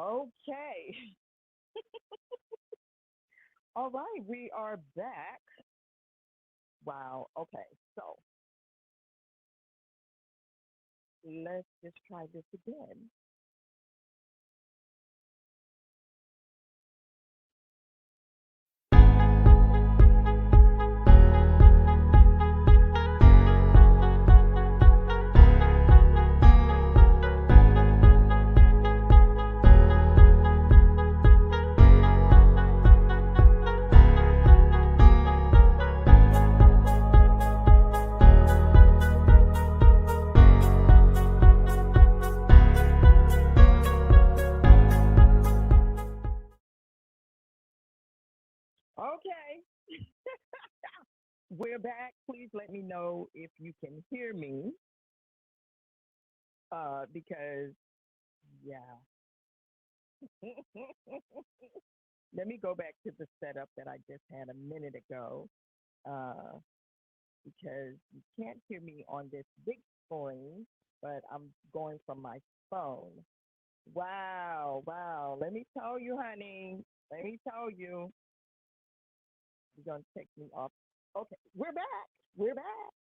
Okay. All right, we are back. Wow. Okay. So let's just try this again. Okay. We're back. Please let me know if you can hear me. Because yeah. Let me go back to the setup that I just had a minute ago. Uh, because you can't hear me on this big screen, but I'm going from my phone. Wow, wow. Let me tell you, honey. Let me tell you. You're gonna take me off. Okay, we're back. We're back.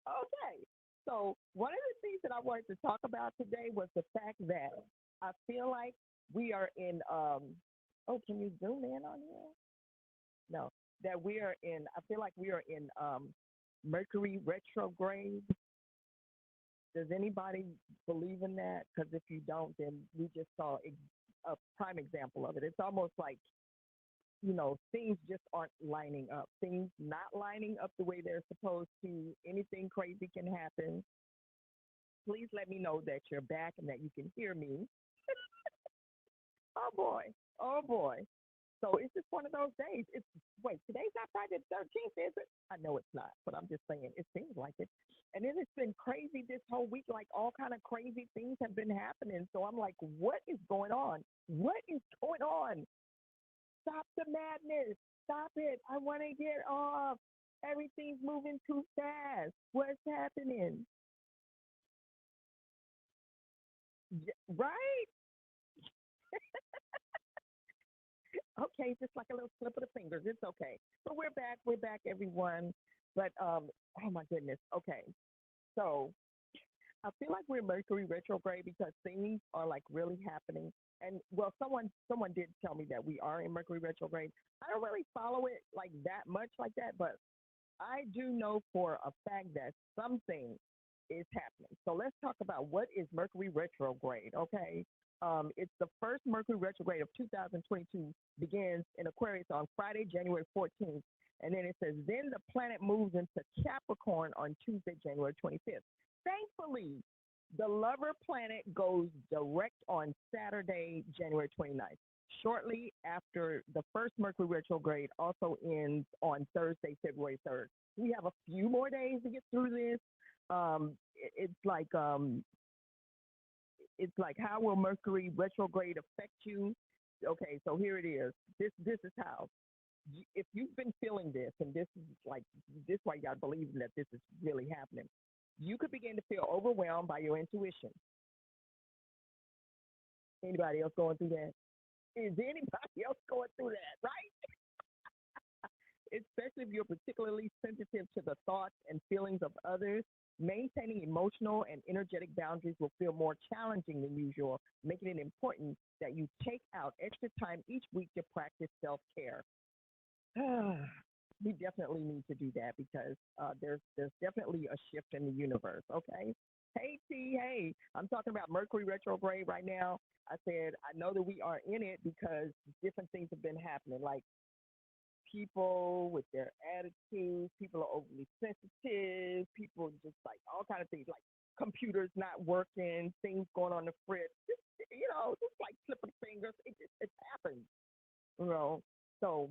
Okay. So one of the things that I wanted to talk about today was the fact that I feel like we are in oh, can you zoom in on here? No. That we are in I feel like we are in Mercury retrograde. Does anybody believe in that? Because if you don't, then we just saw a prime example of it. It's almost like, things just aren't lining up. Things not lining up the way they're supposed to. Anything crazy can happen. Please let me know that you're back and that you can hear me. Oh boy. Oh boy. So it's just one of those days. It's wait, today's not Friday the 13th, is it? I know it's not, but I'm just saying it seems like it. And then it's been crazy this whole week, like all kind of crazy things have been happening. So I'm like, what is going on? What is going on? Stop the madness. Stop it. I want to get off. Everything's moving too fast. What's happening? Right? Okay, just like a little slip of the fingers. It's okay. But we're back. We're back, everyone. But oh my goodness. Okay, so I feel like we're Mercury retrograde because things are like really happening. And well, someone did tell me that we are in Mercury retrograde. I don't really follow it like that much like that, but I do know for a fact that something is happening. So let's talk about what is Mercury retrograde. Okay, it's the first Mercury retrograde of 2022 begins in Aquarius on Friday, January 14th, and then it says then the planet moves into Capricorn on Tuesday, January 25th. Thankfully, the lover planet goes direct on Saturday, January 29th. Shortly after the first Mercury retrograde also ends on Thursday, February 3rd. We have a few more days to get through this. It's like how will Mercury retrograde affect you? Okay, so here it is. This is how. If you've been feeling this, and this is like this is why you got to believe that this is really happening. You could begin to feel overwhelmed by your intuition. Anybody else going through that? Is anybody else going through that? Right? Especially if you're particularly sensitive to the thoughts and feelings of others. Maintaining emotional and energetic boundaries will feel more challenging than usual, making it important that you take out extra time each week to practice self care. We definitely need to do that because there's definitely a shift in the universe. Okay. Hey T, hey, I'm talking about Mercury retrograde right now. I said I know that we are in it because different things have been happening. Like people with their attitudes, people are overly sensitive, people just like all kind of things like computers not working, things going on the fritz. Just like flipping fingers. It happens. You know. So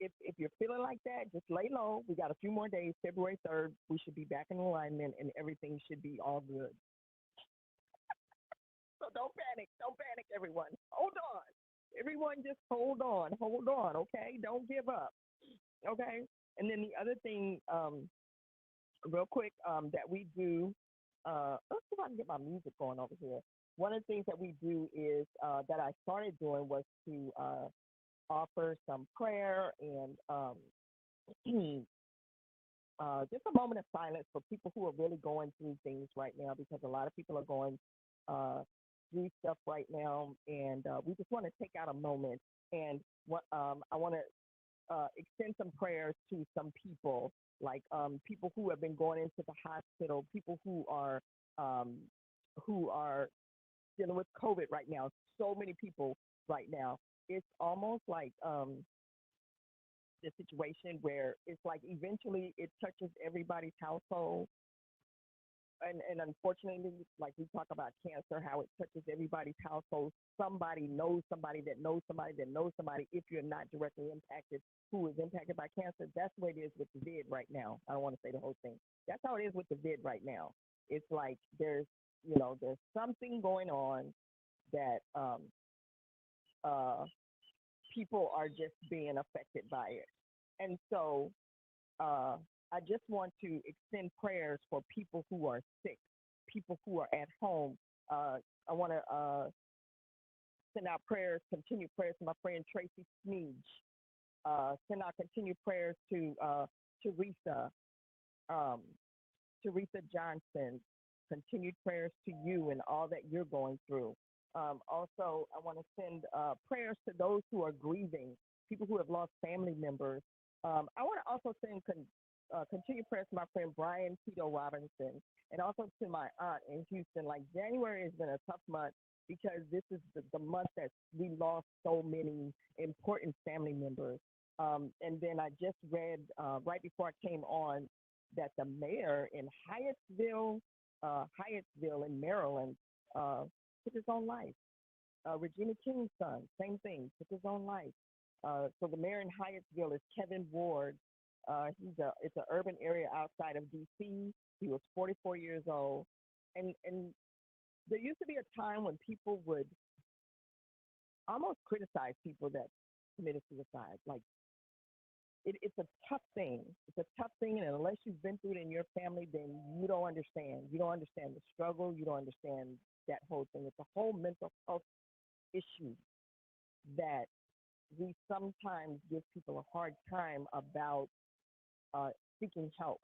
if you're feeling like that, just lay low. We got a few more days. February 3rd, we should be back in alignment and everything should be all good. So don't panic. Don't panic, everyone. Hold on. Everyone just hold on. Hold on, okay? Don't give up. Okay? And then the other thing, real quick, that we do let's see if I can get my music going over here. One of the things that we do is that I started doing was to offer some prayer and just a moment of silence for people who are really going through things right now because a lot of people are going uh, through stuff right now, and we just want to take out a moment and I want to extend some prayers to some people, like people who have been going into the hospital, people um, who are dealing with COVID right now. So many people right now. It's almost like the situation where it's like eventually it touches everybody's household. And unfortunately, like we talk about cancer, how it touches everybody's household. Somebody knows somebody that knows somebody that knows somebody. If you're not directly impacted, who is impacted by cancer, that's the way it is with the vid right now. I don't want to say the whole thing. That's how it is with the vid right now. It's like there's something going on that uh, people are just being affected by it. And so uh, I just want to extend prayers for people who are sick, people who are at home. Uh, I want to send out prayers, continue prayers to my friend Tracy Sneege. Send out continued prayers to Teresa, um, Teresa Johnson. Continued prayers to you and all that you're going through. Also, I want to send prayers to those who are grieving, people who have lost family members. I want to also send continued prayers to my friend Brian Tito Robinson and also to my aunt in Houston. Like January has been a tough month because this is the month that we lost so many important family members. And then I just read right before I came on that the mayor in Hyattsville in Maryland, took his own life. Regina King's son, same thing, took his own life. So the mayor in Hyattsville is Kevin Ward. It's an urban area outside of D.C. He was 44 years old, and there used to be a time when people would almost criticize people that committed suicide. Like it's a tough thing. It's a tough thing, and unless you've been through it in your family, then you don't understand. You don't understand the struggle. You don't understand that whole thing. It's a whole mental health issue that we sometimes give people a hard time about uh, seeking help.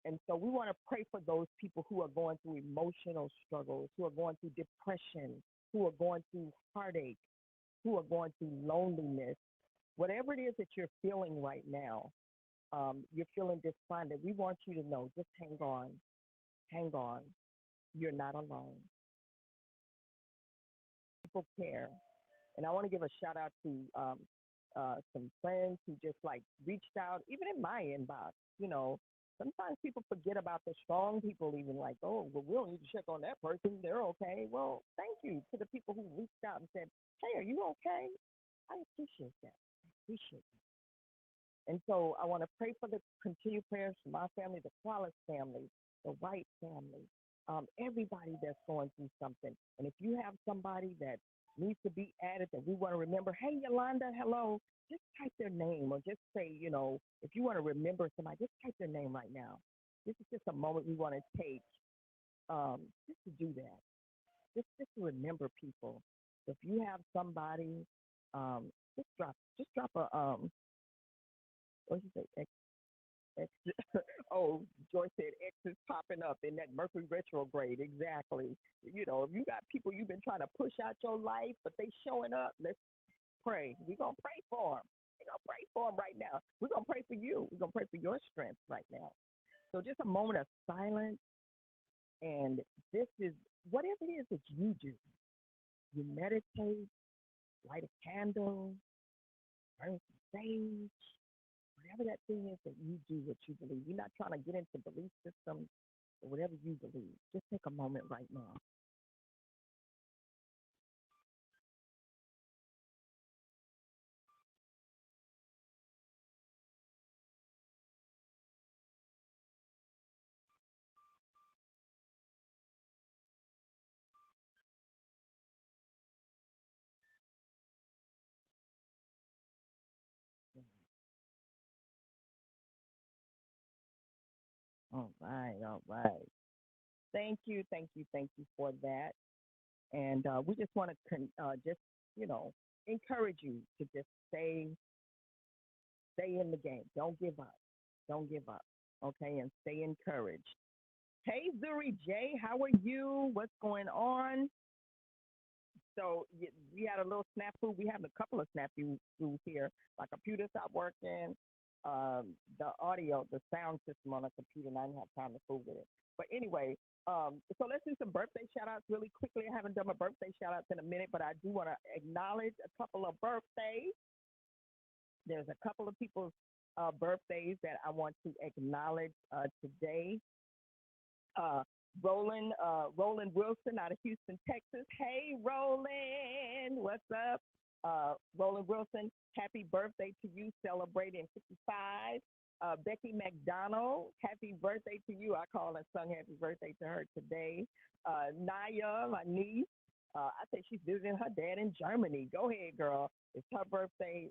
And so we want to pray for those people who are going through emotional struggles, who are going through depression, who are going through heartache, who are going through loneliness. Whatever it is that you're feeling right now, you're feeling despondent. We want you to know, just hang on, hang on. You're not alone. People care. And I want to give a shout out to some friends who just like reached out, even in my inbox. You know, sometimes people forget about the strong people, even like, oh, well, we don't need to check on that person. They're okay. Well, thank you to the people who reached out and said, hey, are you okay? I appreciate that. I appreciate that. And so I want to pray for the continued prayers for my family, the Wallace family, the White family, everybody that's going through something. And if you have somebody that needs to be added that we want to remember, hey, Yolanda, hello, just type their name or just say, if you want to remember somebody, just type their name right now. This is just a moment we want to take just to do that, just to remember people. If you have somebody, just drop a, what did you say, X, oh, Joyce said X is popping up in that Mercury retrograde. Exactly. If you got people you've been trying to push out your life, but they showing up, let's pray. We're going to pray for them. We're going to pray for them right now. We're going to pray for you. We're going to pray for your strength right now. So just a moment of silence. And this is whatever it is that you do. You meditate, light a candle, burn some sage, whatever that thing is that you do, what you believe. You're not trying to get into belief systems or whatever you believe. Just take a moment right now. All right, all right. Thank you for that. And we just want to just you know encourage you to just stay in the game. Don't give up. Don't give up. Okay, and stay encouraged. Hey, Zuri J, how are you? What's going on? So we had a little snafu. We have a couple of snafus here. My computer stopped working. The audio, the sound system on the computer, and I didn't have time to fool with it. But anyway, so let's do some birthday shout outs really quickly. I haven't done my birthday shout outs in a minute, but I do want to acknowledge a couple of birthdays. There's a couple of people's birthdays that I want to acknowledge today. uh, Roland Wilson out of Houston, Texas. Hey, Roland, what's up? Roland Wilson, happy birthday to you, celebrating 55. Becky McDonald, happy birthday to you. I called and sung happy birthday to her today. Naya, my niece, I think she's visiting her dad in Germany. Go ahead, girl. It's her birthday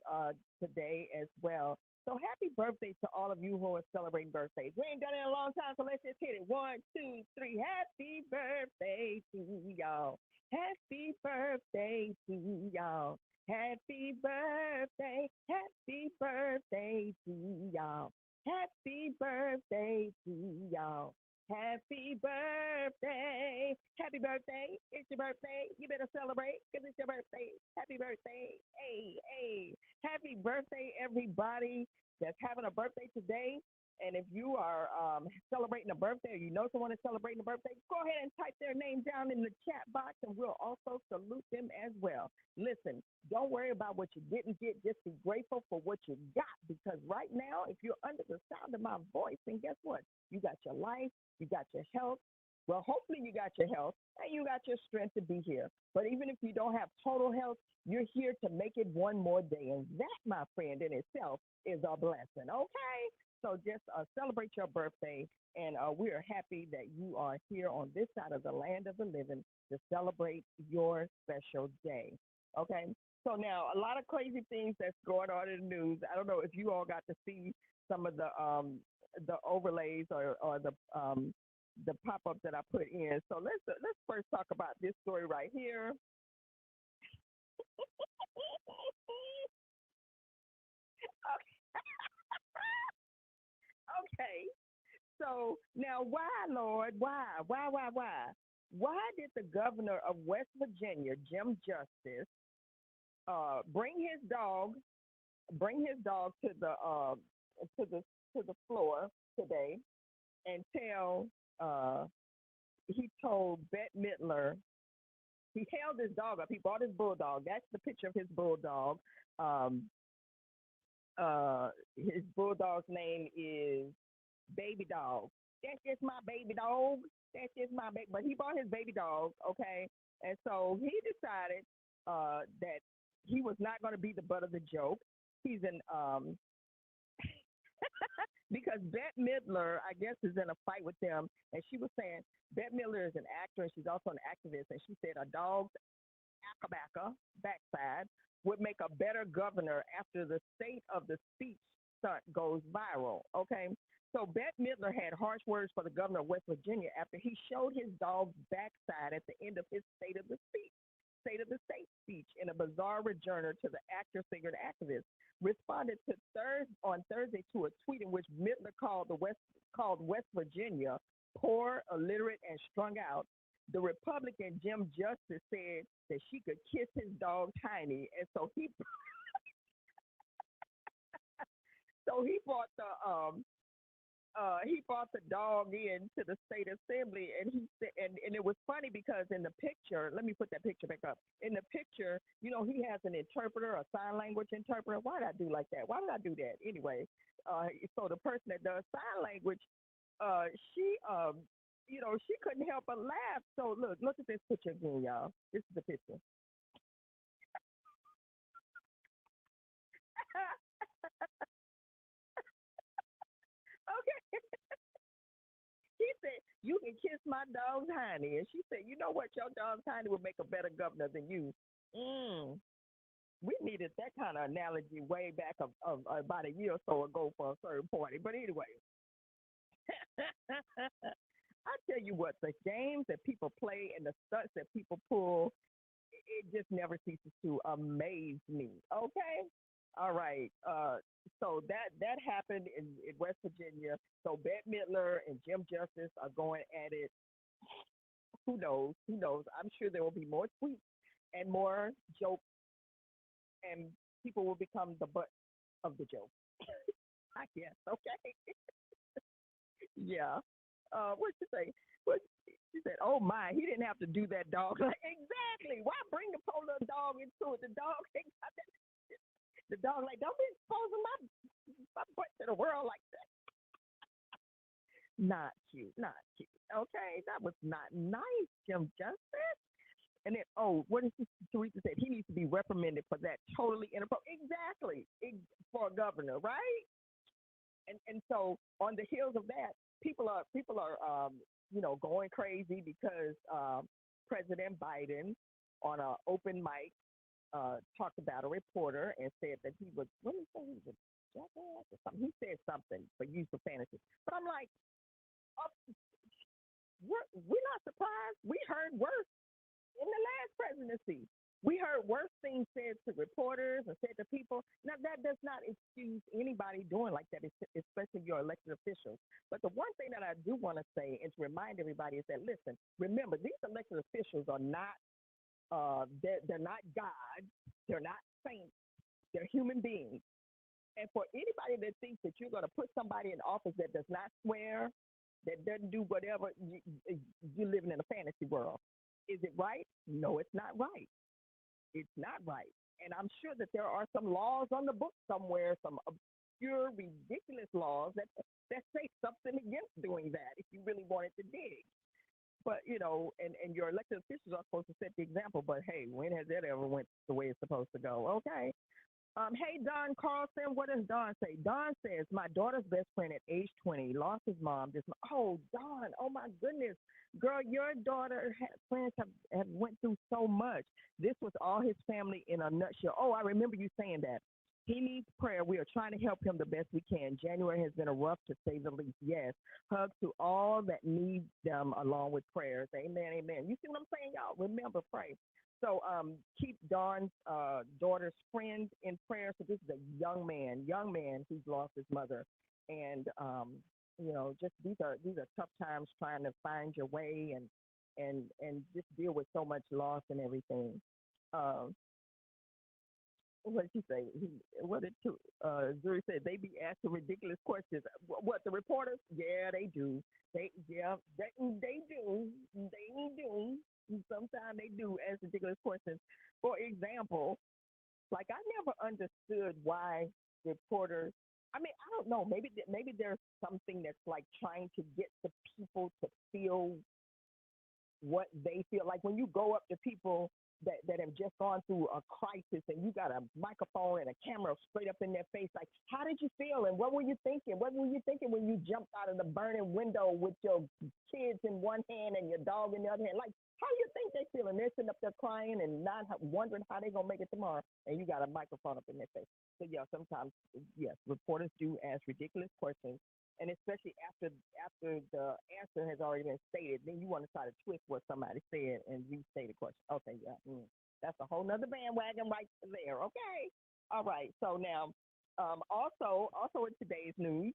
today as well. So happy birthday to all of you who are celebrating birthdays. We ain't done it in a long time, so let's just hit it. One, two, three. Happy birthday to y'all. Happy birthday to y'all. Happy birthday. Happy birthday to y'all. Happy birthday to y'all. Happy birthday. Happy birthday. It's your birthday. You better celebrate because it's your birthday. Happy birthday. Hey, hey. Happy birthday, everybody that's having a birthday today. And if you are celebrating a birthday or you know someone is celebrating a birthday, go ahead and type their name down in the chat box and we'll also salute them as well. Listen, don't worry about what you didn't get. Just be grateful for what you got because right now, if you're under the sound of my voice, then guess what? You got your life, you got your health. Well, hopefully you got your health and you got your strength to be here. But even if you don't have total health, you're here to make it one more day. And that, my friend, in itself is a blessing. Okay? So just celebrate your birthday. And we are happy that you are here on this side of the land of the living to celebrate your special day. Okay? So now, a lot of crazy things that's going on in the news. I don't know if you all got to see some of the overlays or the pop ups that I put in. So let's first talk about this story right here. Okay. So now, why, Lord? Why? Why? Why did the governor of West Virginia, Jim Justice, uh, bring his dog, bring his dog to the to the floor today and tell? He told Bette Midler he held his dog up. He bought his bulldog. That's the picture of his bulldog. Um, his bulldog's name is Baby Dog. That's just my baby dog. That's just my baby. But he bought his baby dog, okay? And so he decided that he was not going to be the butt of the joke. He's an because Bette Midler, I guess, is in a fight with them, and she was saying Bette Midler is an actor and she's also an activist, and she said a dog's acabacca backside would make a better governor after the state of the speech stunt goes viral. Okay, so Bette Midler had harsh words for the governor of West Virginia after he showed his dog's backside at the end of his State of the State speech in a bizarre rejoinder to the actor, singer, and activist. Responded to on Thursday to a tweet in which Midler called West Virginia poor, illiterate, and strung out. The Republican Jim Justice said that she could kiss his dog Tiny, and so he brought the dog in to the state assembly, and he said, and it was funny because in the picture, let me put that picture back up. In the picture, he has an interpreter, a sign language interpreter. Why did I do like that? Why did I do that? Anyway, so the person that does sign language, uh, she, she couldn't help but laugh. So look at this picture again, y'all. This is the picture. Okay. He said, "You can kiss my dog's hiney." And she said, "You know what? Your dog's hiney would make a better governor than you." Mm. We needed that kind of analogy way back of about a year or so ago for a certain party. But anyway, I tell you what, the games that people play and the stunts that people pull, it just never ceases to amaze me. Okay, all right. So that happened in West Virginia. So Bette Midler and Jim Justice are going at it. Who knows? Who knows? I'm sure there will be more tweets and more jokes, and people will become the butt of the joke. I guess. Okay. Yeah. What you say? What she said? Oh my, he didn't have to do that, dog. Like, exactly. Why bring the poor little dog into it? The dog ain't got that. The dog like, don't be exposing my butt to the world like that. Not cute. Not cute. Okay, that was not nice, Jim Justice. And then, oh, what did Teresa said? He needs to be reprimanded for that. Totally inappropriate. Exactly. For a governor, right? And so on the heels of that, people are going crazy because President Biden on an open mic talked about a reporter and said that he was, what did he say, he was a jackass or something. He said something for use of fantasy. But I'm like, uh, we're not surprised. We heard worse in the last presidency. We heard worse things said to reporters and said to people. Now, that does not excuse anybody doing like that, especially your elected officials. But the one thing that I do want to say and to remind everybody is that, listen, remember, these elected officials are not, they're not God. They're not saints. They're human beings. And for anybody that thinks that you're going to put somebody in office that does not swear, that doesn't do whatever, you're living in a fantasy world. Is it right? No, it's not right. It's not right. And I'm sure that there are some laws on the book somewhere, some obscure, ridiculous laws that say something against doing that if you really wanted to dig. But and your elected officials are supposed to set the example. But hey, when has that ever went the way it's supposed to go? Okay. Hey, Don Carlson, what does Don say? Don says, my daughter's best friend at age 20 lost his mom. Oh, Don, oh my goodness. Girl, your daughter friends have went through so much. This was all his family in a nutshell. Oh, I remember you saying that. He needs prayer. We are trying to help him the best we can. January has been a rough, to say the least. Yes. Hugs to all that need them along with prayers. Amen, amen. You see what I'm saying, y'all? Remember, pray. So keep Dawn's daughter's friend in prayer. So this is a young man who's lost his mother, and just these are tough times trying to find your way and just deal with so much loss and everything. Um, what did she say? What did Zuri said? They be asking ridiculous questions. What the reporters? Yeah, they do. They do. They do. Sometimes they do ask ridiculous questions. For example, like I never understood why reporters. I mean, I don't know. Maybe there's something that's like trying to get the people to feel what they feel like when you go up to people that have just gone through a crisis and you got a microphone and a camera straight up in their face, like, how did you feel and what were you thinking? What were you thinking when you jumped out of the burning window with your kids in one hand and your dog in the other hand? Like, how you think they feel? And they're sitting up there crying and not wondering how they're going to make it tomorrow. And you got a microphone up in their face. So, yeah, sometimes, yes, reporters do ask ridiculous questions, and especially after the answer has already been stated, then you want to try to twist what somebody said and restate the question. Okay, yeah, that's a whole nother bandwagon right there. Okay, all right. So now, also in today's news,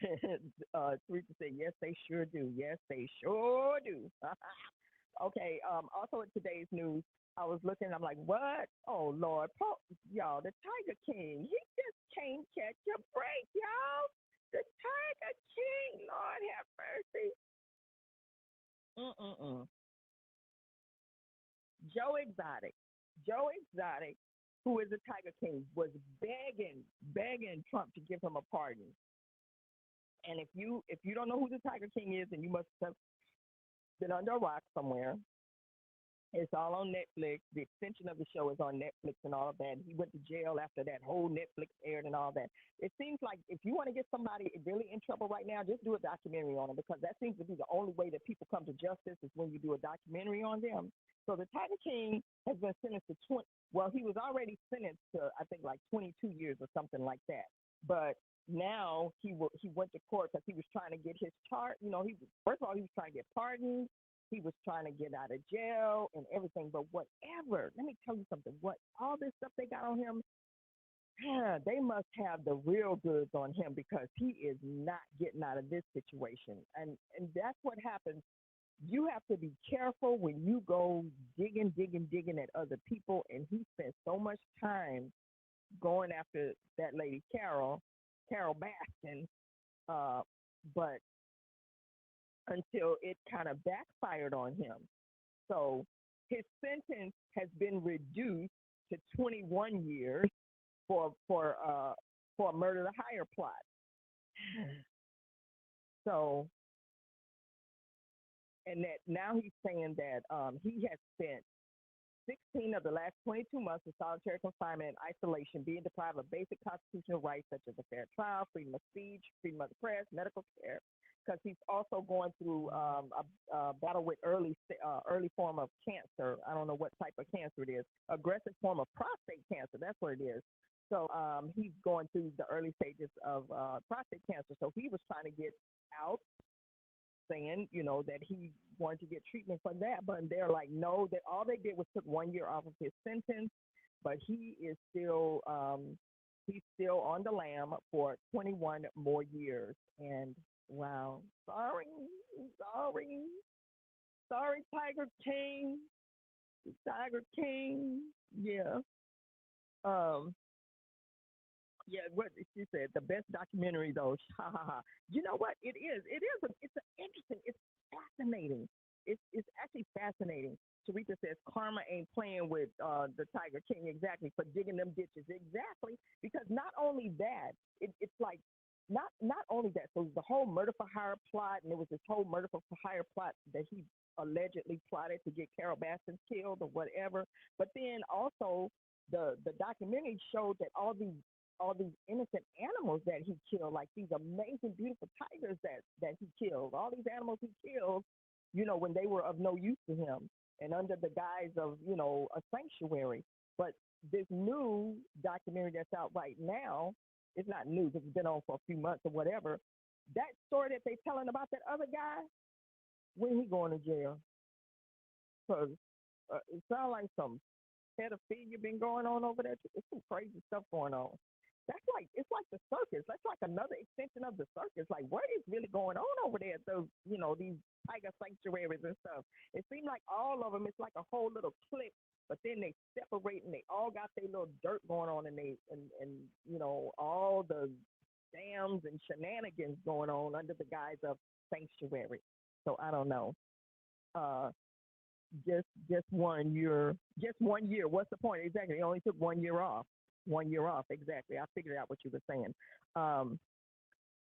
Teresa said, yes, they sure do. Yes, they sure do. Okay. Also in today's news, I was looking. I'm like, what? Oh Lord, y'all, the Tiger King. He just can't catch a break, y'all. The Tiger King. Lord have mercy. Mm-mm-mm. Joe Exotic. Joe Exotic, who is the Tiger King, was begging Trump to give him a pardon. And if you don't know who the Tiger King is, then you must have been under a rock somewhere. It's all on Netflix. The extension of the show is on Netflix and all of that. He went to jail after that whole Netflix aired and all that. It seems like if you want to get somebody really in trouble right now, just do a documentary on them, because that seems to be the only way that people come to justice is when you do a documentary on them. So the Tiger King has been sentenced to 20. Well, he was already sentenced to, I think, like 22 years or something like that. But now he went to court because he was trying to get his chart. First of all, he was trying to get pardoned. He was trying to get out of jail and everything. But whatever, let me tell you something. What all this stuff they got on him, they must have the real goods on him because he is not getting out of this situation. And that's what happens. You have to be careful when you go digging at other people. And he spent so much time going after that lady Carol Baskin, uh, but until it kind of backfired on him. So his sentence has been reduced to 21 years for a murder to hire plot. So, and that now he's saying that he has spent 16 of the last 22 months in solitary confinement and isolation, being deprived of basic constitutional rights such as a fair trial, freedom of speech, freedom of the press, medical care, because he's also going through a battle with early form of cancer. I don't know what type of cancer it is. Aggressive form of prostate cancer. That's what it is. So he's going through the early stages of prostate cancer. So he was trying to get out, saying, that he wanted to get treatment for that, but they're like, no, that all they did was took 1 year off of his sentence, but he's still on the lam for 21 more years. And wow, sorry, sorry, Tiger King, yeah. Um, Yeah, what she said, the best documentary though. Ha ha ha. You know what? It is. It is. It's interesting. It's fascinating. It's actually fascinating. Teresa says karma ain't playing with the Tiger King exactly for digging them ditches exactly because not only that, it's like not only that. So the whole murder for hire plot, and there was this whole murder for hire plot that he allegedly plotted to get Carol Baskin killed or whatever. But then also the documentary showed that all these innocent animals that he killed, like these amazing, beautiful tigers that he killed. All these animals he killed, when they were of no use to him, and under the guise of a sanctuary. But this new documentary that's out right now, it's not new because it's been on for a few months or whatever. That story that they telling about that other guy, when he going to jail? Because it sounds like some pedophilia been going on over there. It's some crazy stuff going on. It's like the circus. That's like another extension of the circus. Like what is really going on over there at those these tiger sanctuaries and stuff. It seems like all of them. It's like a whole little clique, but then they separate and they all got their little dirt going on and all the dams and shenanigans going on under the guise of sanctuary. So I don't know. Uh, just 1 year. Just 1 year. What's the point? Exactly. He only took 1 year off. 1 year off. Exactly. I figured out what you were saying. Um,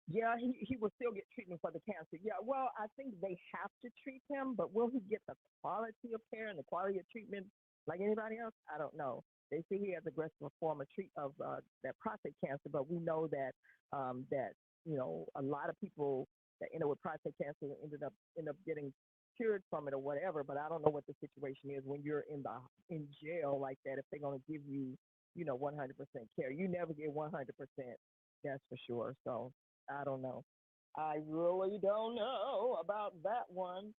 yeah, he will still get treatment for the cancer. Yeah, well, I think they have to treat him, but will he get the quality of care and the quality of treatment like anybody else? I don't know. They say he has aggressive form of that prostate cancer, but we know that a lot of people that end up with prostate cancer end up getting cured from it or whatever. But I don't know what the situation is when you're in jail like that. If they're gonna give you 100% care, you never get 100%. That's for sure. So I don't know. I really don't know about that one.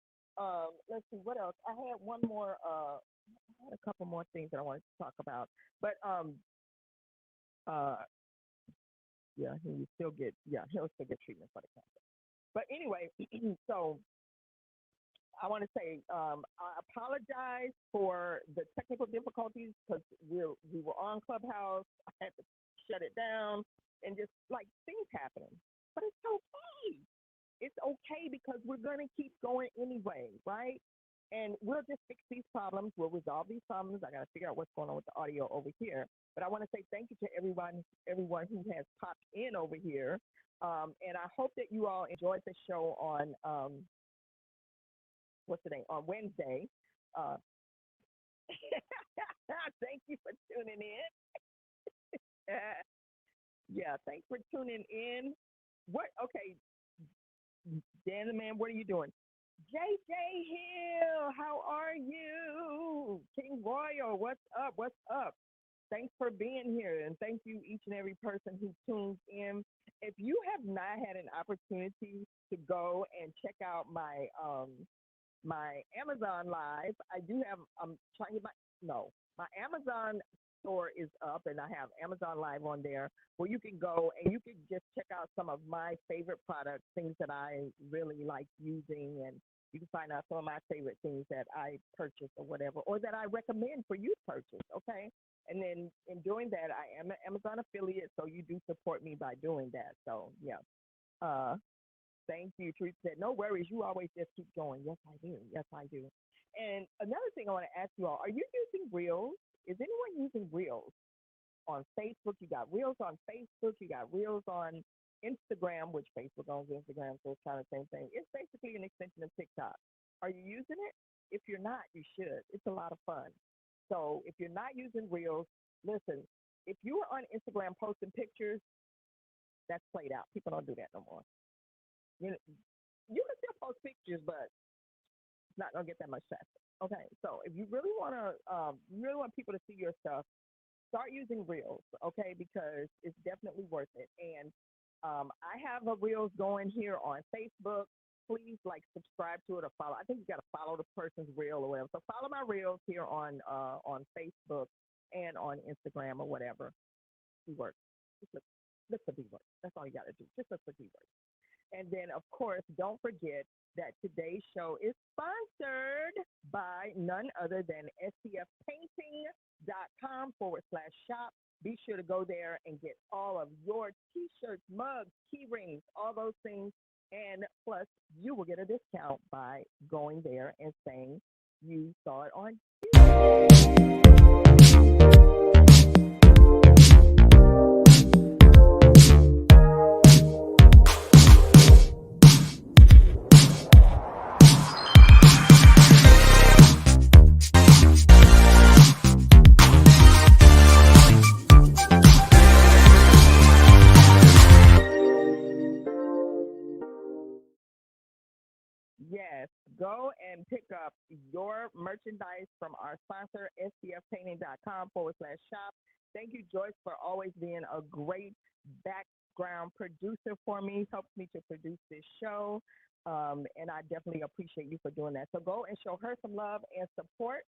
Let's see what else. I had one more. I had a couple more things that I wanted to talk about, but uh, yeah, he'll still get treatment for the cancer. But anyway, so I want to say I apologize for the technical difficulties because we were on Clubhouse. I had to shut it down and just like things happening. But it's okay. It's okay because we're going to keep going anyway, right? And we'll just fix these problems. We'll resolve these problems. I got to figure out what's going on with the audio over here. But I want to say thank you to everyone who has popped in over here. And I hope that you all enjoyed the show on what's the name on Wednesday. Uh, thank you for tuning in. Yeah, thanks for tuning in. What? Okay, Dan the man, what are you doing? JJ Hill, how are you? King Royal, what's up? What's up? Thanks for being here, and thank you each and every person who tunes in. If you have not had an opportunity to go and check out my Amazon Live, I do have. I'm trying to get my no, my Amazon store is up, and I have Amazon Live on there where you can go and you can just check out some of my favorite products, things that I really like using, and you can find out some of my favorite things that I purchase or whatever, or that I recommend for you to purchase. Okay. And then in doing that, I am an Amazon affiliate, so you do support me by doing that. So yeah. Uh, Thank you. Teresa said, no worries. You always just keep going. Yes, I do. Yes, I do. And another thing I want to ask you all, are you using Reels? Is anyone using Reels on Facebook? You got Reels on Facebook. You got Reels on Instagram, which Facebook owns Instagram, so it's kind of the same thing. It's basically an extension of TikTok. Are you using it? If you're not, you should. It's a lot of fun. So if you're not using Reels, listen, if you are on Instagram posting pictures, that's played out. People don't do that no more. You know, you can still post pictures, but it's not gonna get that much traffic. Okay, so if you really want people to see your stuff, start using Reels. Okay, because it's definitely worth it. And I have a Reels going here on Facebook. Please like subscribe to it or follow. I think you got to follow the person's reel or whatever. So follow my reels here on Facebook and on Instagram or whatever. DeeWorks. Just look for DeeWorks. That's all you got to do. Just look for DeeWorks. And then, of course, don't forget that today's show is sponsored by none other than scfpainting.com/shop. Be sure to go there and get all of your t-shirts, mugs, key rings, all those things. And plus, you will get a discount by going there and saying you saw it on. Yes, go and pick up your merchandise from our sponsor, scfpainting.com/shop. Thank you, Joyce, for always being a great background producer for me, helps me to produce this show. And I definitely appreciate you for doing that. So go and show her some love and support.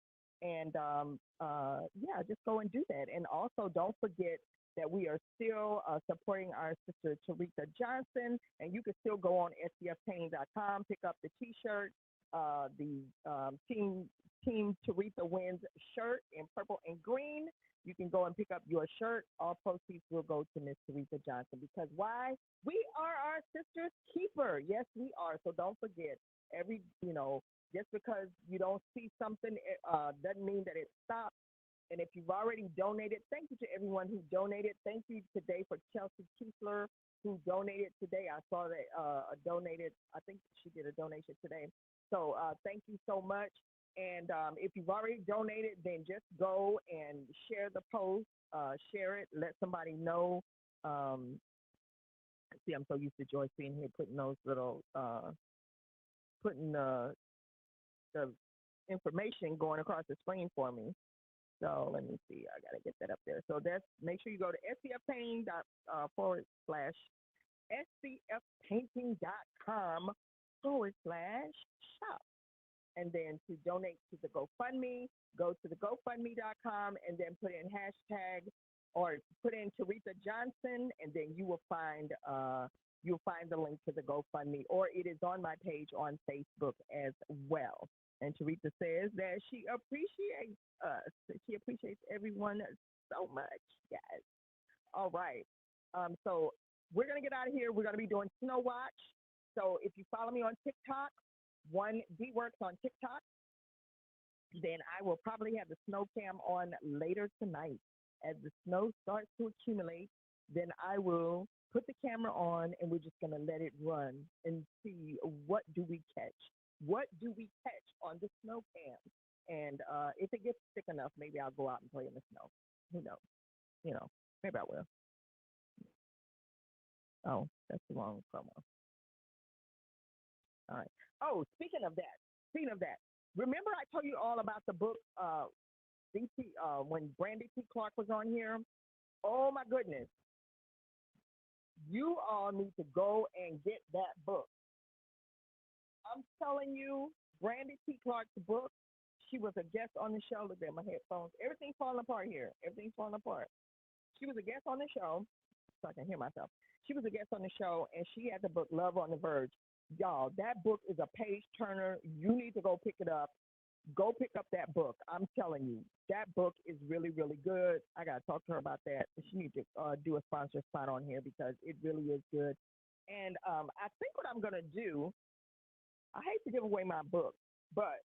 And yeah, just go and do that. And also, don't forget that we are still supporting our sister Teresa Johnson, and you can still go on scfpainting.com, pick up the T-shirt, the Team Teresa Wins shirt in purple and green. You can go and pick up your shirt. All proceeds will go to Miss Teresa Johnson because why? We are our sister's keeper. Yes, we are. So don't forget. Just because you don't see something doesn't mean that it stops. And if you've already donated, thank you to everyone who donated. Thank you today for Chelsea Kiesler, who donated today. I saw that donated, I think she did a donation today. So thank you so much. And if you've already donated, then just go and share the post, share it, let somebody know. See, I'm so used to Joyce being here putting those little, putting the information going across the screen for me. So let me see. I gotta get that up there. So that's make sure you go to scfpainting.com/shop. And then to donate to the GoFundMe, go to the GoFundMe.com and then put in hashtag or put in Teresa Johnson, and then you'll find the link to the GoFundMe, or it is on my page on Facebook as well. And Teresa says that she appreciates us. She appreciates everyone so much, guys. All right. So we're gonna get out of here. We're gonna be doing Snow Watch. So if you follow me on TikTok, one DeeWorks on TikTok, then I will probably have the snow cam on later tonight. As the snow starts to accumulate, then I will put the camera on and we're just gonna let it run and see what do we catch. What do we catch on the snow cam? And if it gets thick enough, maybe I'll go out and play in the snow. Who knows? Maybe I will. Oh, that's the wrong promo. All right. Oh, speaking of that, remember I told you all about the book when Brandy T. Clark was on here. Oh my goodness, you all need to go and get that book. I'm telling you, Brandy T. Clark's book. She was a guest on the show. Look at my headphones. Everything's falling apart here. Everything's falling apart. She was a guest on the show, so I can hear myself. She was a guest on the show, and she had the book Love on the Verge. Y'all, that book is a page turner. You need to go pick it up. Go pick up that book. I'm telling you, that book is really, really good. I got to talk to her about that. She needs to do a sponsor spot on here because it really is good. And I think what I'm going to do, I hate to give away my book, but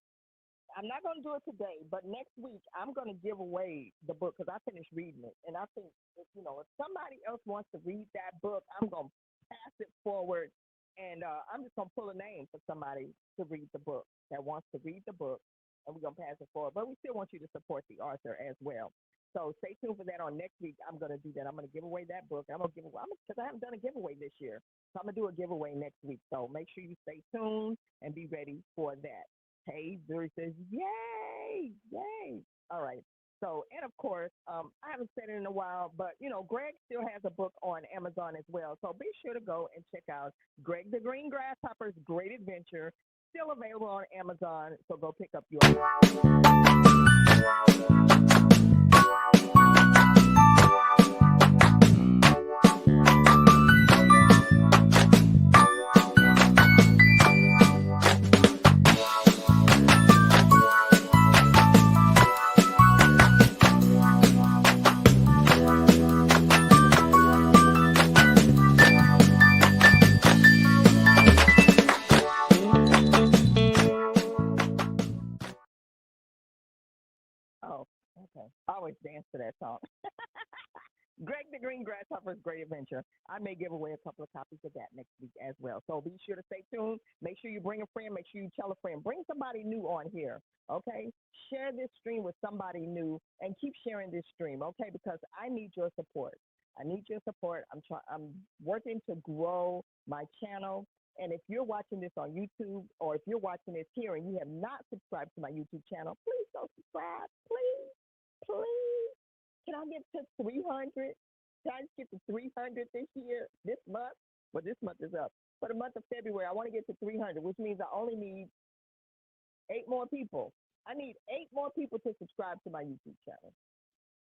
I'm not going to do it today, but next week I'm going to give away the book because I finished reading it. And I think, if somebody else wants to read that book, I'm going to pass it forward. And I'm just going to pull a name for somebody to read the book that wants to read the book. And we're going to pass it forward. But we still want you to support the author as well. So stay tuned for that on next week. I'm going to do that. I'm going to give away that book. I'm going to give away, because I haven't done a giveaway this year. So I'm going to do a giveaway next week. So make sure you stay tuned and be ready for that. Hey, Zuri says, yay, yay. All right. So, and of course, I haven't said it in a while, but, Greg still has a book on Amazon as well. So be sure to go and check out Greg the Green Grasshopper's Great Adventure, still available on Amazon. So go pick up your. Oh, okay. I always dance to that song. Greg the Green Grasshopper's Great Adventure. I may give away a couple of copies of that next week as well. So be sure to stay tuned. Make sure you bring a friend. Make sure you tell a friend. Bring somebody new on here, okay? Share this stream with somebody new and keep sharing this stream, okay? Because I need your support. I need your support. I'm working to grow my channel. And if you're watching this on YouTube or if you're watching this here and you have not subscribed to my YouTube channel, please go subscribe. Please, please. Can I get to 300? Can I just get to 300 this month? Well, this month is up. For the month of February, I want to get to 300, which means I only need 8 more people. I need 8 more people to subscribe to my YouTube channel.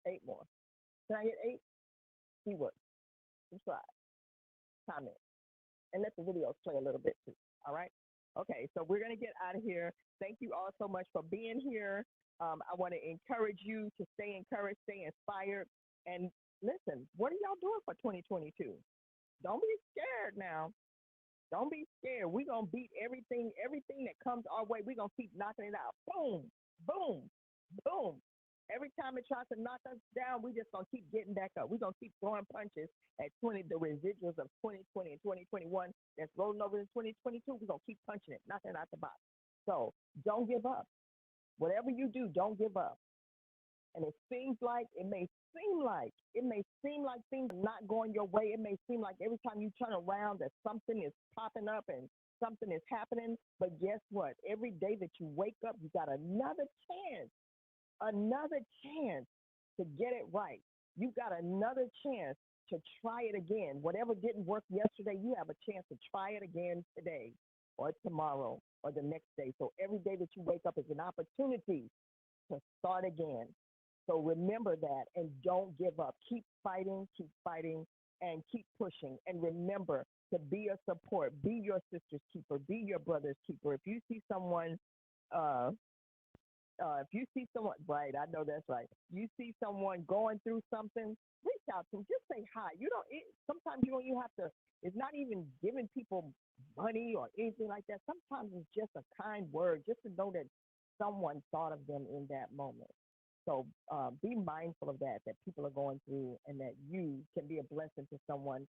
8 more. Can I get 8? DeeWorks. Subscribe. Comment. And let the videos play a little bit too. All right? Okay, so we're going to get out of here. Thank you all so much for being here. I want to encourage you to stay encouraged, stay inspired. And listen, what are y'all doing for 2022? Don't be scared now. Don't be scared. We're going to beat everything that comes our way. We're going to keep knocking it out. Boom, boom, boom. Every time it tries to knock us down, we just going to keep getting back up. We're going to keep throwing punches at the residuals of 2020 and 2021 that's rolling over in 2022. We're going to keep punching it, knocking it out the box. So don't give up. Whatever you do, don't give up. And it may seem like things are not going your way. It may seem like every time you turn around that something is popping up and something is happening. But guess what? Every day that you wake up, you got another chance to get it right. You got another chance to try it again. Whatever didn't work yesterday, you have a chance to try it again today or tomorrow or the next day. So every day that you wake up is an opportunity to start again. So remember that and don't give up. Keep fighting, and keep pushing. And remember to be a support. Be your sister's keeper. Be your brother's keeper. If you see someone, right, I know that's right. You see someone going through something, reach out to them. Just say hi. Sometimes you don't even have to, it's not even giving people money or anything like that. Sometimes it's just a kind word, just to know that someone thought of them in that moment. So be mindful of that people are going through and that you can be a blessing to someone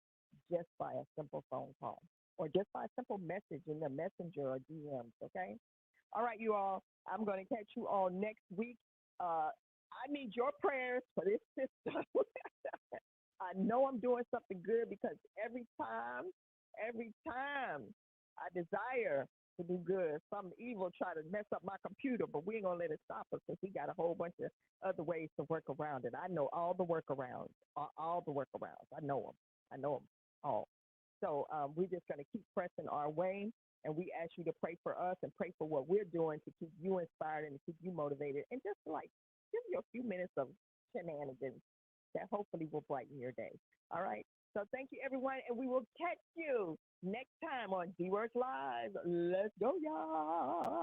just by a simple phone call or just by a simple message in the messenger or DMs, okay? All right, you all, I'm going to catch you all next week. I need your prayers for this system. I know I'm doing something good because every time I desire to do good. Some evil try to mess up my computer, but we ain't gonna let it stop us because we got a whole bunch of other ways to work around it. I know all the workarounds, all the workarounds. I know them. I know them all. So we're just gonna keep pressing our way, and we ask you to pray for us and pray for what we're doing to keep you inspired and to keep you motivated, and just like give you a few minutes of shenanigans that hopefully will brighten your day. All right. So thank you, everyone, and we will catch you next time on DeeWorks Live. Let's go, y'all.